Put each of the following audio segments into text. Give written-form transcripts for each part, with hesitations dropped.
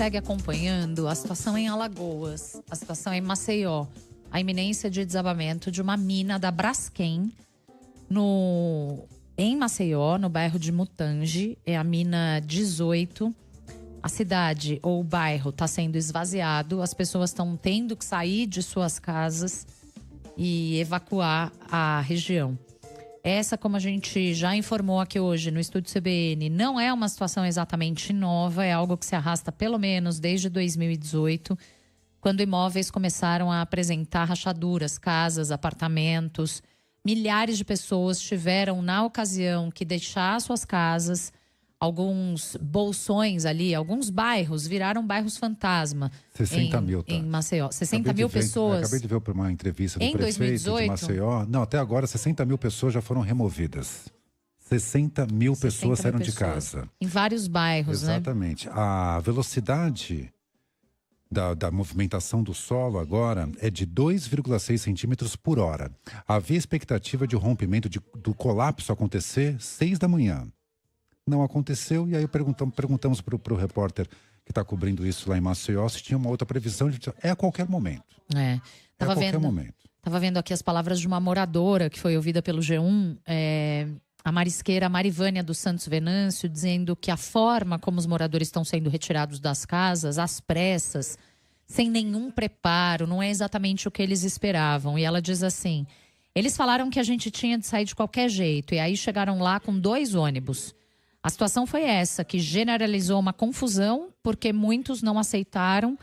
segue acompanhando a situação em Alagoas, a situação em Maceió, a iminência de desabamento de uma mina da Braskem em Maceió, no bairro de Mutange, é a mina 18. A cidade ou o bairro está sendo esvaziado, as pessoas estão tendo que sair de suas casas e evacuar a região. Essa, como a gente já informou aqui hoje no Estúdio CBN, não é uma situação exatamente nova, é algo que se arrasta pelo menos desde 2018, quando imóveis começaram a apresentar rachaduras, casas, apartamentos. Milhares de pessoas tiveram, na ocasião, que deixar suas casas. Alguns bolsões ali, alguns bairros viraram bairros fantasma. 60 mil, tá? Em Maceió. 60 mil pessoas. Acabei de ver uma entrevista do em prefeito 2018, de Maceió. Não, até agora 60 mil pessoas já foram removidas. 60 mil pessoas saíram de casa. Em vários bairros, Exatamente. né? A velocidade da movimentação do solo agora é de 2,6 centímetros por hora. Havia expectativa de o rompimento do colapso acontecer 6 da manhã. Não aconteceu, e aí perguntamos para o repórter que está cobrindo isso lá em Maceió se tinha uma outra previsão. É a qualquer momento. A qualquer momento. Estava vendo aqui as palavras de uma moradora que foi ouvida pelo G1, a marisqueira Marivânia dos Santos Venâncio, dizendo que a forma como os moradores estão sendo retirados das casas, às pressas, sem nenhum preparo, não é exatamente o que eles esperavam. E ela diz assim: eles falaram que a gente tinha de sair de qualquer jeito, e aí chegaram lá com 2 ônibus. A situação foi essa, que generalizou uma confusão, porque muitos não aceitaram,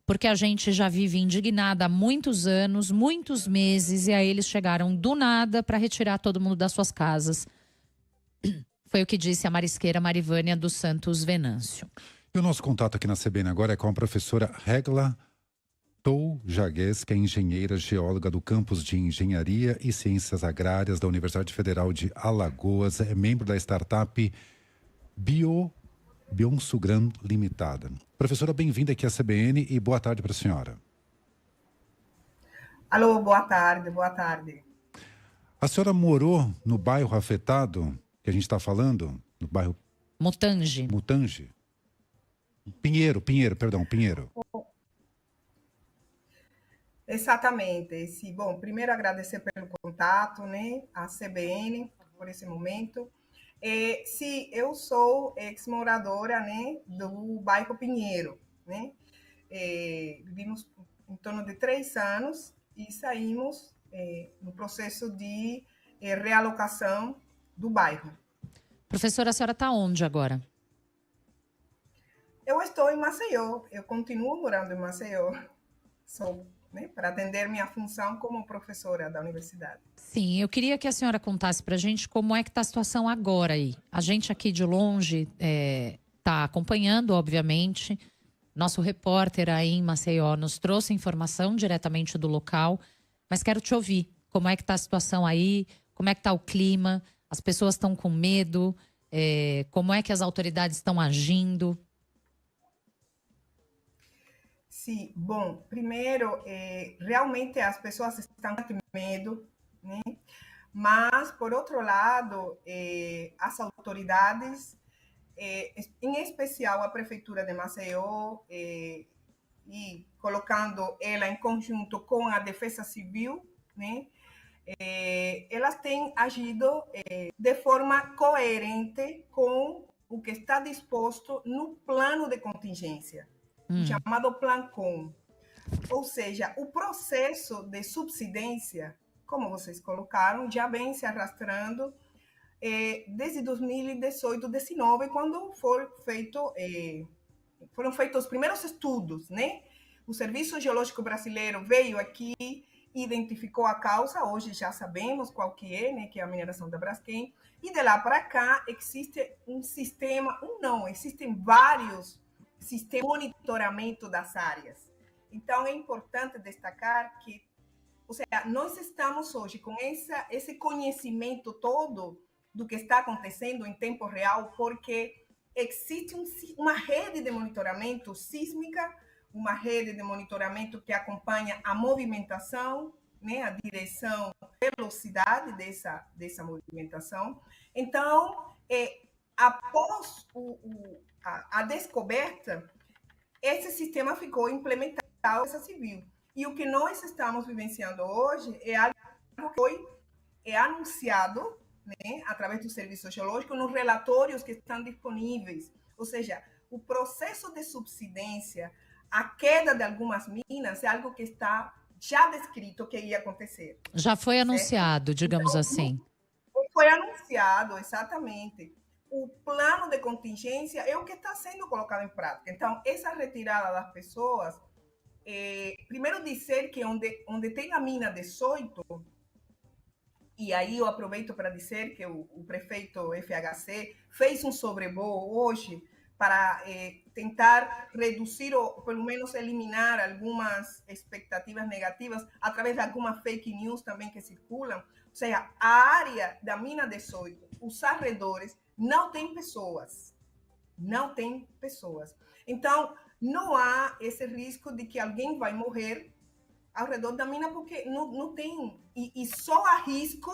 porque a gente já vive indignada há muitos anos, muitos meses, e aí eles chegaram do nada para retirar todo mundo das suas casas. Foi o que disse a marisqueira Marivânia dos Santos Venâncio. E o nosso contato aqui na CBN agora é com a professora Regla Toujagues, que é engenheira geóloga do campus de Engenharia e Ciências Agrárias da Universidade Federal de Alagoas, é membro da startup Bionsugran Limitada. Professora, bem-vinda aqui à CBN e boa tarde para a senhora. Alô, boa tarde, boa tarde. A senhora morou no bairro afetado, que a gente está falando? No bairro... Mutange. Pinheiro. Exatamente. Bom, primeiro agradecer pelo contato, né, à CBN, por esse momento. Sim, eu sou ex-moradora, né, do bairro Pinheiro, né? Vivimos em torno de 3 anos e saímos no processo de realocação do bairro. Professora, a senhora está onde agora? Eu estou em Maceió, eu continuo morando em Maceió, para atender minha função como professora da universidade. Sim, eu queria que a senhora contasse para a gente como é que está a situação agora aí. A gente aqui de longe está acompanhando, obviamente. Nosso repórter aí em Maceió nos trouxe informação diretamente do local, mas quero te ouvir. Como é que está a situação aí? Como é que está o clima? As pessoas estão com medo? Como é que as autoridades estão agindo? Sim, bom, primeiro, realmente as pessoas estão com medo, né? Mas, por outro lado, as autoridades, em especial a Prefeitura de Maceió, e colocando ela em conjunto com a Defesa Civil, né? Elas têm agido de forma coerente com o que está disposto no plano de contingência, chamado Plancom. Ou seja, o processo de subsidência, como vocês colocaram, já vem se arrastando desde 2018, 2019, quando foram feitos os primeiros estudos, né? O Serviço Geológico Brasileiro veio aqui, identificou a causa, hoje já sabemos qual que é, né? Que é a mineração da Braskem, e de lá para cá existe um sistema, existem vários sistemas de monitoramento das áreas. Então, é importante destacar que, ou seja, nós estamos hoje com esse conhecimento todo do que está acontecendo em tempo real, porque existe uma rede de monitoramento sísmica, uma rede de monitoramento que acompanha a movimentação, né, a direção, a velocidade dessa movimentação. Então, após a descoberta, esse sistema ficou implementado na Defesa Civil. E o que nós estamos vivenciando hoje é algo que foi anunciado, né, através do Serviço Geológico, nos relatórios que estão disponíveis. Ou seja, o processo de subsidência, a queda de algumas minas, é algo que está já descrito que ia acontecer. Já foi certo? anunciado, digamos Então, assim. Foi anunciado, exatamente. O plano de contingência é o que está sendo colocado em prática. Então, essa retirada das pessoas, primeiro dizer que onde tem a mina 18, e aí eu aproveito para dizer que o prefeito FHC fez um sobrevoo hoje para tentar reduzir ou pelo menos eliminar algumas expectativas negativas através de algumas fake news também que circulam. Ou seja, a área da mina 18, os arredores, não tem pessoas. Não tem pessoas. Então, não há esse risco de que alguém vai morrer ao redor da mina, porque não tem. E só há risco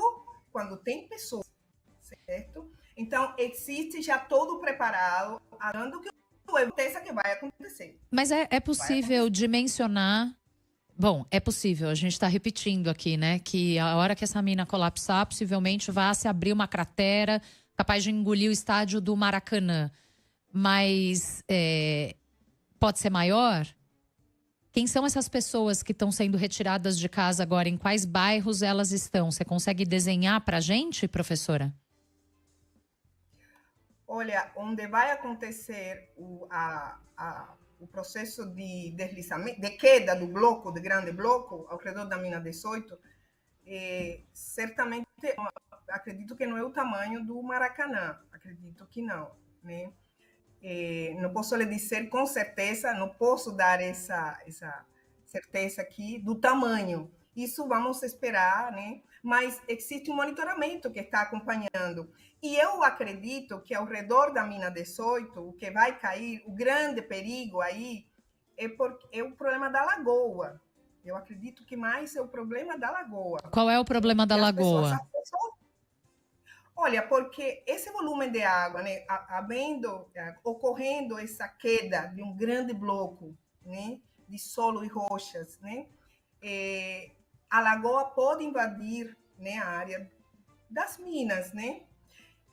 quando tem pessoas, certo? Então, existe já todo preparado, achando que aconteça que vai acontecer. Mas é possível dimensionar. Bom, é possível, a gente está repetindo aqui, né? Que a hora que essa mina colapsar, possivelmente vai se abrir uma cratera capaz de engolir o estádio do Maracanã. Mas pode ser maior? Quem são essas pessoas que estão sendo retiradas de casa agora? Em quais bairros elas estão? Você consegue desenhar para a gente, professora? Olha, onde vai acontecer o processo de deslizamento, de queda do bloco, de grande bloco, ao redor da mina 18, certamente, acredito que não é o tamanho do Maracanã, acredito que não, né? Não posso lhe dizer com certeza, não posso dar essa certeza aqui do tamanho. Isso vamos esperar, né? Mas existe um monitoramento que está acompanhando. E eu acredito que ao redor da mina 18, o que vai cair, o grande perigo aí é o problema da lagoa. Eu acredito que mais é o problema da lagoa. Qual é o problema da lagoa? Olha, porque esse volume de água, né, ocorrendo essa queda de um grande bloco, né, de solo e rochas, né, a lagoa pode invadir, né, a área das minas, né?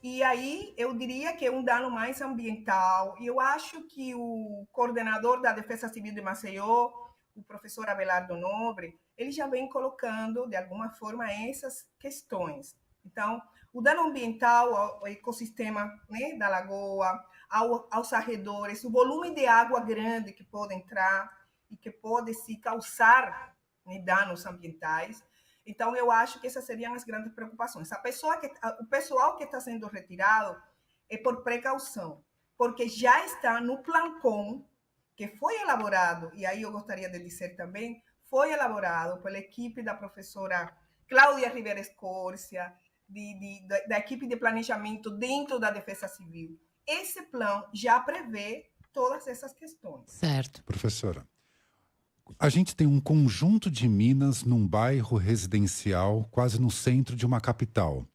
E aí eu diria que é um dano mais ambiental. E eu acho que o coordenador da Defesa Civil de Maceió, o professor Abelardo Nobre, ele já vem colocando, de alguma forma, essas questões. Então, o dano ambiental ao ecossistema, né, da lagoa, aos arredores, o volume de água grande que pode entrar e que pode se causar, né, danos ambientais. Então, eu acho que essas seriam as grandes preocupações. O pessoal que está sendo retirado é por precaução, porque já está no Plancom, que foi elaborado, e aí eu gostaria de dizer também, foi elaborado pela equipe da professora Cláudia Rivera Escórcia, da equipe de planejamento dentro da Defesa Civil. Esse plano já prevê todas essas questões. Certo. Professora, a gente tem um conjunto de minas num bairro residencial, quase no centro de uma capital.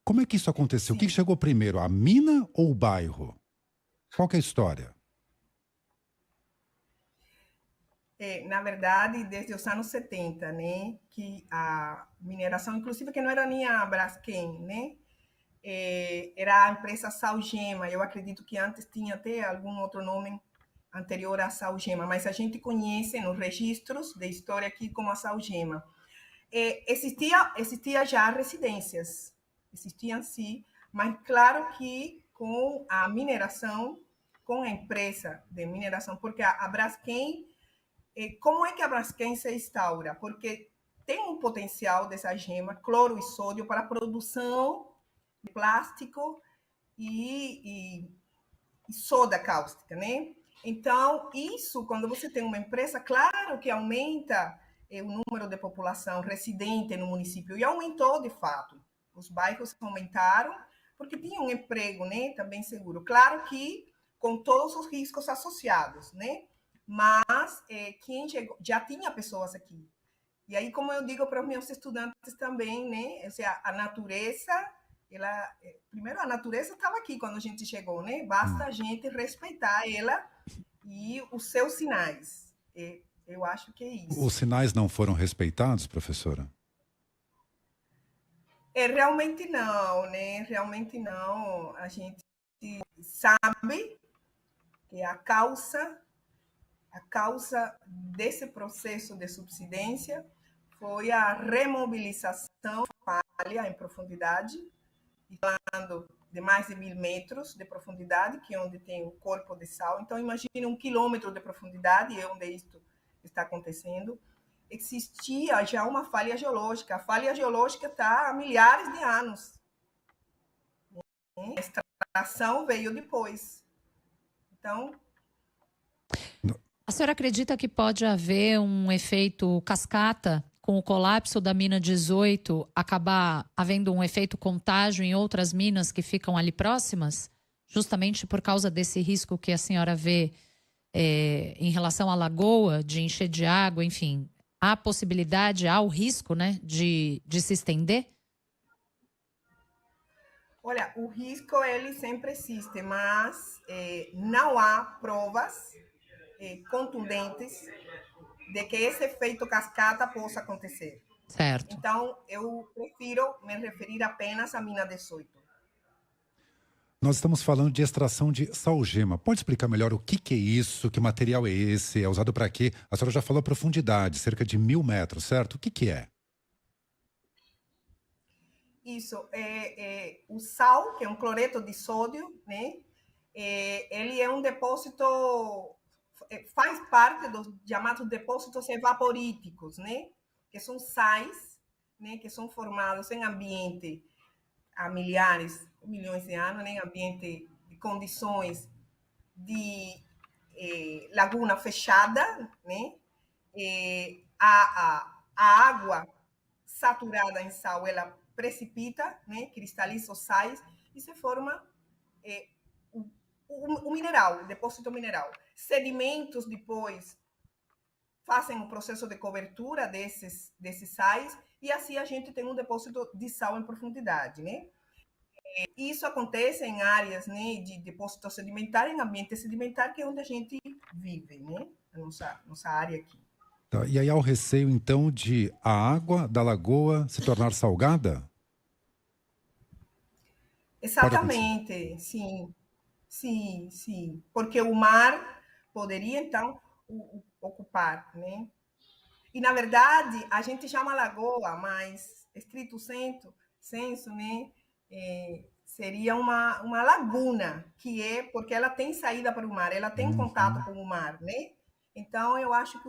Como é que isso aconteceu? Sim. O que chegou primeiro, a mina ou o bairro? Qual que é a história? Na verdade, desde os anos 70, né, que a mineração, inclusive que não era nem a Braskem, né, era a empresa Saugema. Eu acredito que antes tinha até algum outro nome anterior à Saugema, mas a gente conhece nos registros de história aqui como a Saugema. Existia já residências, existiam sim, mas claro que com a mineração, com a empresa de mineração, porque a Braskem, como é que a Braskem se instaura? Porque tem um potencial dessa gema, cloro e sódio, para a produção de plástico e soda cáustica, né? Então, isso, quando você tem uma empresa, claro que aumenta o número de população residente no município, e aumentou de fato. Os bairros aumentaram, porque tinham um emprego, né, também seguro. Claro que com todos os riscos associados, né? Mas quem chegou, já tinha pessoas aqui. E aí, como eu digo para os meus estudantes também, né? Ou seja, a natureza, primeiro, a natureza estava aqui quando a gente chegou, né? Basta a gente respeitar ela e os seus sinais. Eu acho que é isso. Os sinais não foram respeitados, professora? Realmente não, né? Realmente não. A gente sabe que a causa desse processo de subsidência foi a remobilização falha em profundidade, falando de mais de 1.000 metros de profundidade, que é onde tem o corpo de sal. Então, imagine 1 quilômetro de profundidade, é onde isto está acontecendo. Existia já uma falha geológica. A falha geológica está há milhares de anos. A extração veio depois. Então, a senhora acredita que pode haver um efeito cascata com o colapso da mina 18, acabar havendo um efeito contágio em outras minas que ficam ali próximas? Justamente por causa desse risco que a senhora vê em relação à lagoa, de encher de água, enfim. Há possibilidade, há o risco, né, de se estender? Olha, o risco ele sempre existe, mas não há provas contundentes de que esse efeito cascata possa acontecer. Certo. Então, eu prefiro me referir apenas à mina 18. Nós estamos falando de extração de salgema. Pode explicar melhor o que é isso? Que material é esse? É usado para quê? A senhora já falou a profundidade, cerca de 1.000 metros, certo? O que é? Isso, o sal, que é um cloreto de sódio, né? Ele é um depósito, faz parte dos chamados depósitos evaporíticos, né? Que são sais, né? Que são formados em ambiente há milhões de anos, né? Em ambiente de condições de laguna fechada, né? A água saturada em sal, ela precipita, né? Cristaliza os sais e se forma o mineral, o depósito mineral. Sedimentos depois fazem o processo de cobertura desses sais e assim a gente tem um depósito de sal em profundidade, né? Isso acontece em áreas, né, de depósito sedimentar, em ambiente sedimentar, que é onde a gente vive, né? A nossa área aqui. Tá, e aí há o receio, então, de a água da lagoa se tornar salgada? Exatamente, sim. Sim, sim. Porque o mar poderia, então, ocupar, né? E, na verdade, a gente chama lagoa, mas, estrito senso, né? Seria uma laguna, que é porque ela tem saída para o mar, ela tem contato com o mar, né? Então, eu acho que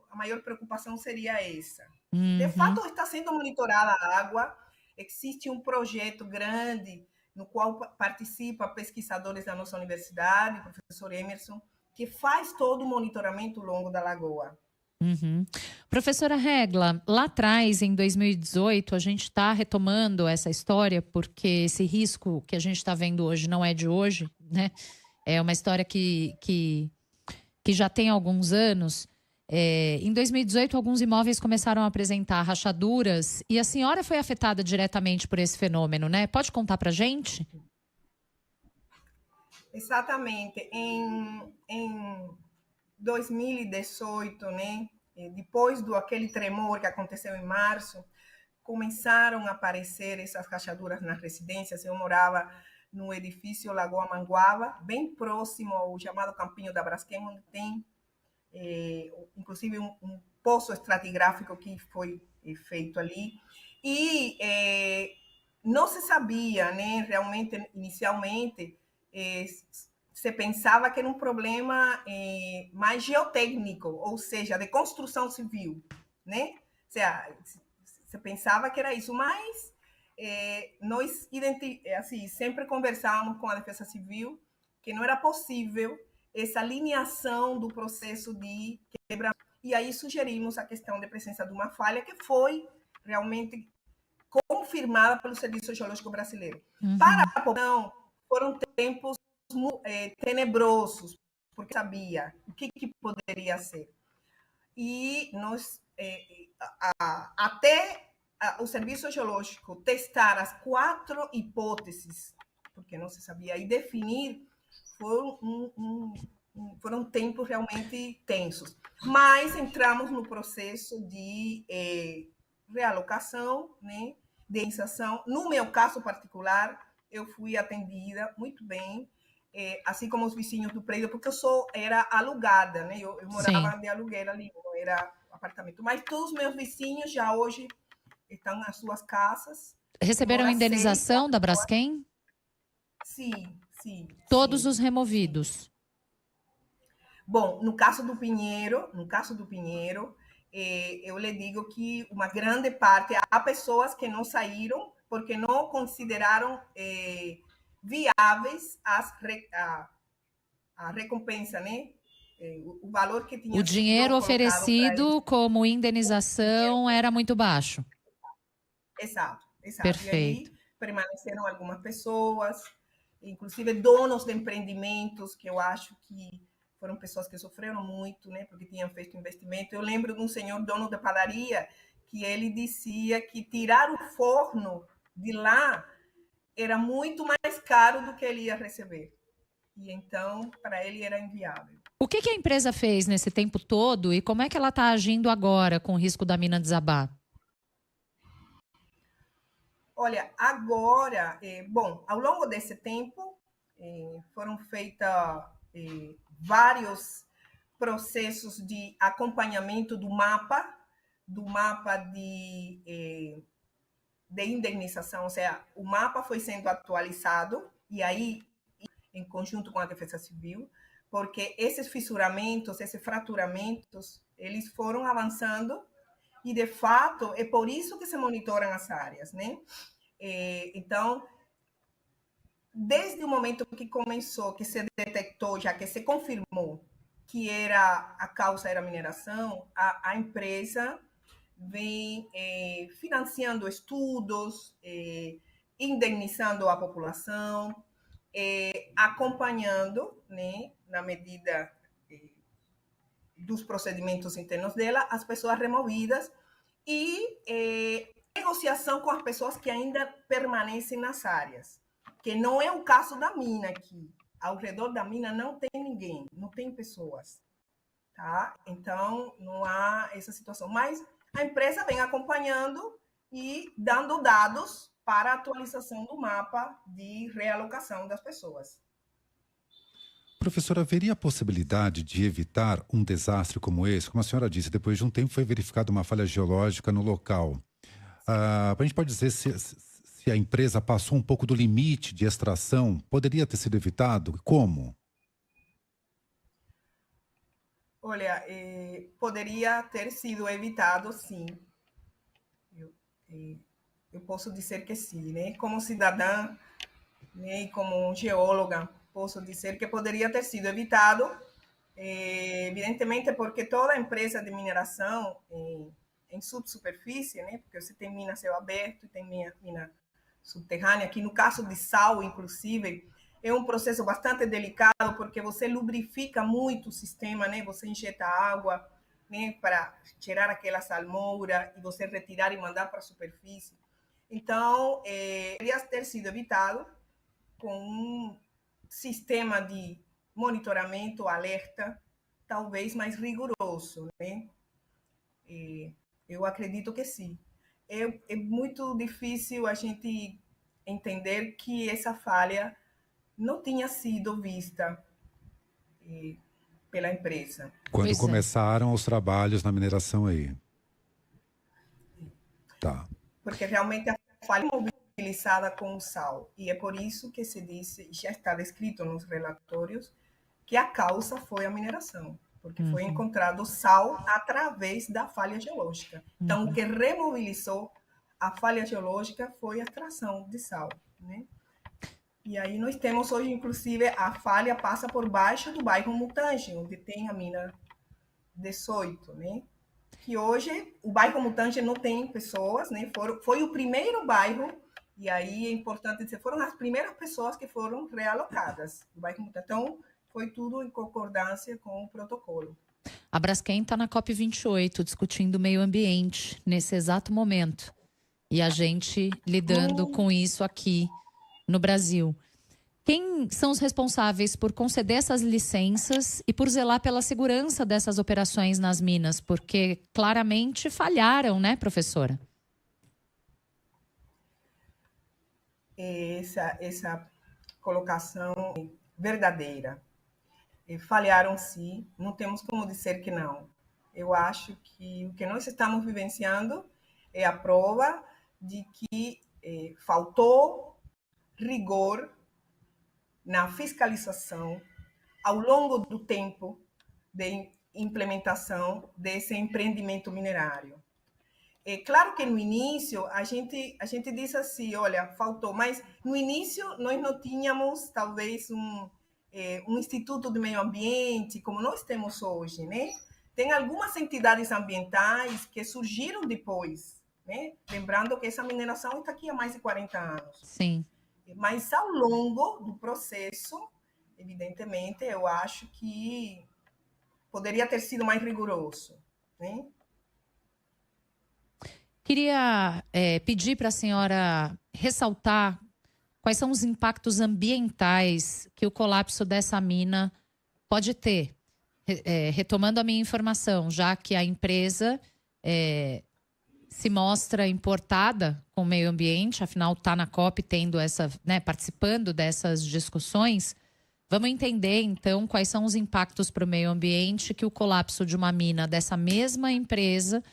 a maior preocupação seria essa. De fato, está sendo monitorada a água, existe um projeto grande no qual participa pesquisadores da nossa universidade, o professor Emerson, que faz todo o monitoramento longo da lagoa. Professora Regla, lá atrás, em 2018, a gente está retomando essa história porque esse risco que a gente está vendo hoje não é de hoje, né? É uma história que já tem alguns anos. Em 2018, alguns imóveis começaram a apresentar rachaduras e a senhora foi afetada diretamente por esse fenômeno, né? Pode contar para a gente? Exatamente. Em 2018, né? Depois do aquele tremor que aconteceu em março, começaram a aparecer essas rachaduras nas residências. Eu morava no edifício Lagoa Manguava, bem próximo ao chamado Campinho da Braskem, onde tem inclusive um poço estratigráfico que foi feito ali. E não se sabia, né? Realmente, inicialmente, se pensava que era um problema mais geotécnico, ou seja, de construção civil, né? Você pensava que era isso, mas nós assim, sempre conversávamos com a Defesa Civil que não era possível essa alinhação do processo de quebra. E aí sugerimos a questão de presença de uma falha que foi realmente confirmada pelo Serviço Geológico Brasileiro. Para a população, foram tempos tenebrosos, porque sabia o que poderia ser. E nós, até o Serviço Geológico testar as 4 hipóteses, porque não se sabia, e definir, foi Foram tempos realmente tensos. Mas entramos no processo de realocação, né, de indenização. No meu caso particular, eu fui atendida muito bem, assim como os vizinhos do prédio, porque era alugada, né? Eu morava Sim. de aluguel ali, não era apartamento. Mas todos os meus vizinhos já hoje estão nas suas casas. Receberam indenização da Braskem? Sim, sim. Todos sim, os removidos? Sim. Bom, no caso do Pinheiro, eu lhe digo que uma grande parte, há pessoas que não saíram porque não consideraram viáveis a recompensa, né? O valor que tinha O dinheiro sido colocado para eles. oferecido como indenização era muito baixo. Exato, exato. Perfeito. E aí permaneceram algumas pessoas, inclusive donos de empreendimentos, que eu acho que foram pessoas que sofreram muito, né, porque tinham feito investimento. Eu lembro de um senhor dono de padaria que ele dizia que tirar o forno de lá era muito mais caro do que ele ia receber. E então, para ele era inviável. O que a empresa fez nesse tempo todo e como é que ela está agindo agora com o risco da mina desabar? Olha, agora, bom, ao longo desse tempo, foram feitos vários processos de acompanhamento do mapa de indenização, ou seja, o mapa foi sendo atualizado, e aí, em conjunto com a Defesa Civil, porque esses fissuramentos, esses fraturamentos, eles foram avançando, e, de fato, é por isso que se monitoram as áreas, né? Então, desde o momento que começou, que se detectou, já que se confirmou que a causa era a mineração, a empresa vem financiando estudos, indenizando a população, acompanhando, né, na medida dos procedimentos internos dela, as pessoas removidas e negociação com as pessoas que ainda permanecem nas áreas, que não é o caso da mina aqui. Ao redor da mina não tem ninguém, não tem pessoas, tá? Então, não há essa situação. Mas a empresa vem acompanhando e dando dados para a atualização do mapa de realocação das pessoas. Professora, haveria a possibilidade de evitar um desastre como esse? Como a senhora disse, depois de um tempo foi verificada uma falha geológica no local. A gente pode dizer se a empresa passou um pouco do limite de extração, poderia ter sido evitado? Como? Olha, poderia ter sido evitado, sim. Eu posso dizer que sim, né? Como cidadã, né, e como geóloga, posso dizer que poderia ter sido evitado, evidentemente porque toda empresa de mineração em subsuperfície, né, porque você tem mina a céu aberto, tem mina subterrânea, que no caso de sal, inclusive, é um processo bastante delicado, porque você lubrifica muito o sistema, né, você injeta água, né, para tirar aquela salmoura e você retirar e mandar para a superfície. Então, poderia ter sido evitado com um sistema de monitoramento, alerta, talvez mais rigoroso, né? Eu acredito que sim. É muito difícil a gente entender que essa falha não tinha sido vista pela empresa. Quando começaram os trabalhos na mineração aí. Tá. Porque realmente a falha mobilizada com o sal. E é por isso que se diz, já está descrito nos relatórios, que a causa foi a mineração, porque foi encontrado sal através da falha geológica. Então, o que remobilizou a falha geológica foi a extração de sal, né? E aí nós temos hoje, inclusive, a falha passa por baixo do bairro Mutange, onde tem a mina 18, né? Que hoje o bairro Mutange não tem pessoas, né? Foi o primeiro bairro, e aí é importante dizer, foram as primeiras pessoas que foram realocadas do bairro Mutange. Então, foi tudo em concordância com o protocolo. A Braskem está na COP28 discutindo o meio ambiente nesse exato momento. E a gente lidando com isso aqui no Brasil. Quem são os responsáveis por conceder essas licenças e por zelar pela segurança dessas operações nas minas? Porque claramente falharam, né, professora? Essa colocação verdadeira. Falharam sim, não temos como dizer que não. Eu acho que o que nós estamos vivenciando é a prova de que faltou rigor na fiscalização ao longo do tempo de implementação desse empreendimento minerário. É claro que no início a gente disse assim, olha, faltou, mas no início nós não tínhamos talvez um instituto de meio ambiente como nós temos hoje, né? Tem algumas entidades ambientais que surgiram depois, né? Lembrando que essa mineração está aqui há mais de 40 anos. Sim. Mas ao longo do processo, evidentemente, eu acho que poderia ter sido mais rigoroso, né? Queria pedir para a senhora ressaltar quais são os impactos ambientais que o colapso dessa mina pode ter. Retomando a minha informação, já que a empresa se mostra importada com o meio ambiente, afinal está na COP tendo participando dessas discussões. Vamos entender, então, quais são os impactos para o meio ambiente que o colapso de uma mina dessa mesma empresa,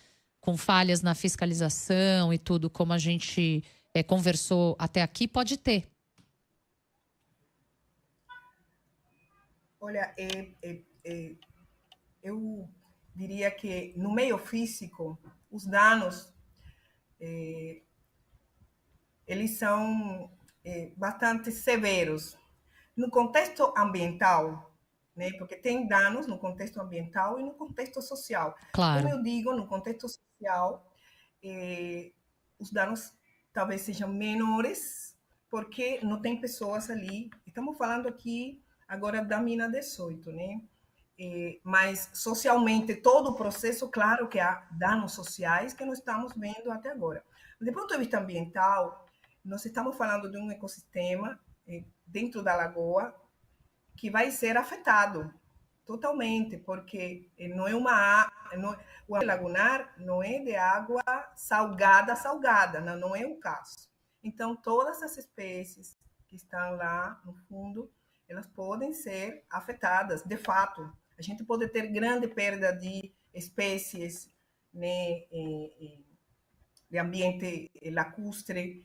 com falhas na fiscalização e tudo, como a gente conversou até aqui, pode ter. Olha, eu diria que no meio físico, os danos eles são bastante severos. No contexto ambiental, né, porque tem danos no contexto ambiental e no contexto social. Claro. Como eu digo, no contexto social, os danos talvez sejam menores, porque não tem pessoas ali. Estamos falando aqui agora da mina 18, né? Mas socialmente, todo o processo, claro que há danos sociais que nós estamos vendo até agora. Do ponto de vista ambiental, nós estamos falando de um ecossistema dentro da lagoa que vai ser afetado totalmente, porque não é o lagunar não é de água salgada, não é o caso. Então, todas as espécies que estão lá no fundo, elas podem ser afetadas, de fato. A gente pode ter grande perda de espécies, né, de ambiente lacustre,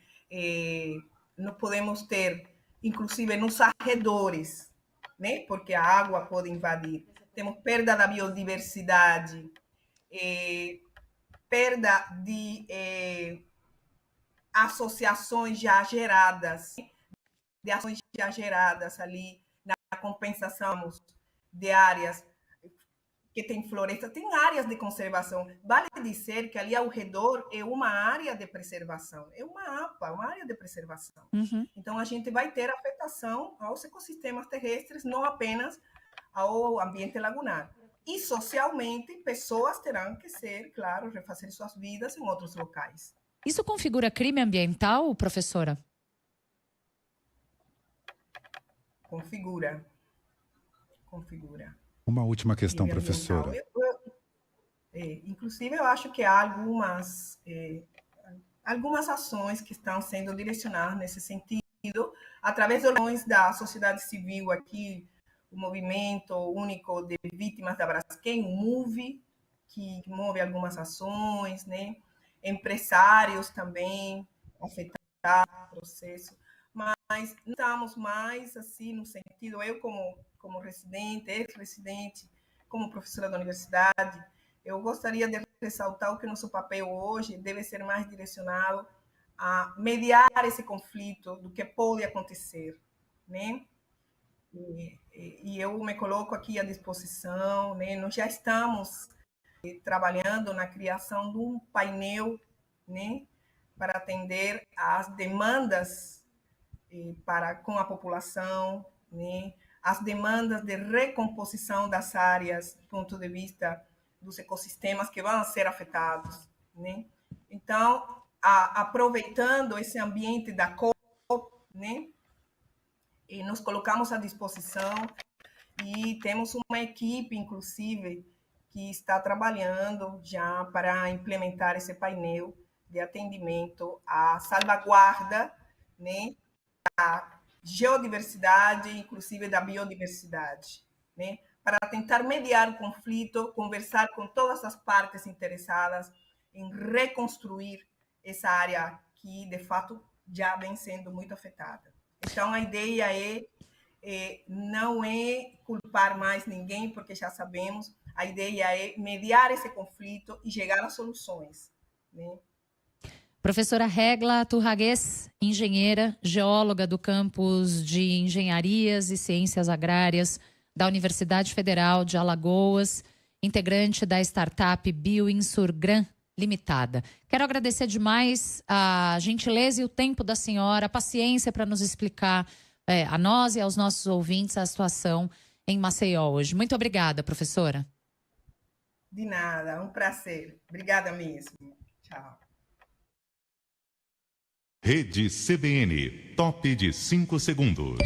nós podemos ter, inclusive, nos arredores, né, porque a água pode invadir. Temos perda da biodiversidade, perda de associações já geradas, de ações já geradas ali na compensação de áreas que tem floresta, tem áreas de conservação. Vale dizer que ali ao redor é uma área de preservação, é uma APA, uma área de preservação. Uhum. Então, a gente vai ter afetação aos ecossistemas terrestres, não apenas ao ambiente lagunar. E, socialmente, pessoas terão que ser, claro, refazer suas vidas em outros locais. Isso configura crime ambiental, professora? Configura. Uma última questão, professora. Inclusive, eu acho que há algumas ações que estão sendo direcionadas nesse sentido, através das ações da sociedade civil aqui, o Movimento Único de Vítimas da Braskem, o MUVI, que move algumas ações, né? Empresários também afetados no processo, mas estamos mais assim no sentido, eu como residente, ex-residente, como professora da universidade, eu gostaria de ressaltar o que nosso papel hoje deve ser mais direcionado a mediar esse conflito do que pode acontecer, né? E eu me coloco aqui à disposição, né? Nós já estamos trabalhando na criação de um painel, né, para atender às demandas com a população, né, as demandas de recomposição das áreas, do ponto de vista dos ecossistemas que vão ser afetados, né? Então, aproveitando esse ambiente da COP, né, nos colocamos à disposição e temos uma equipe, inclusive, que está trabalhando já para implementar esse painel de atendimento à salvaguarda, né, da geodiversidade, inclusive da biodiversidade, né, para tentar mediar o conflito, conversar com todas as partes interessadas em reconstruir essa área que, de fato, já vem sendo muito afetada. Então, a ideia não é culpar mais ninguém, porque já sabemos, a ideia é mediar esse conflito e chegar a soluções, né? Professora Regla Turragues, engenheira, geóloga do campus de Engenharias e Ciências Agrárias da Universidade Federal de Alagoas, integrante da startup Bioinsurgram Limitada. Quero agradecer demais a gentileza e o tempo da senhora, a paciência para nos explicar a nós e aos nossos ouvintes a situação em Maceió hoje. Muito obrigada, professora. De nada, um prazer. Obrigada mesmo. Tchau. Rede CBN, top de 5 segundos.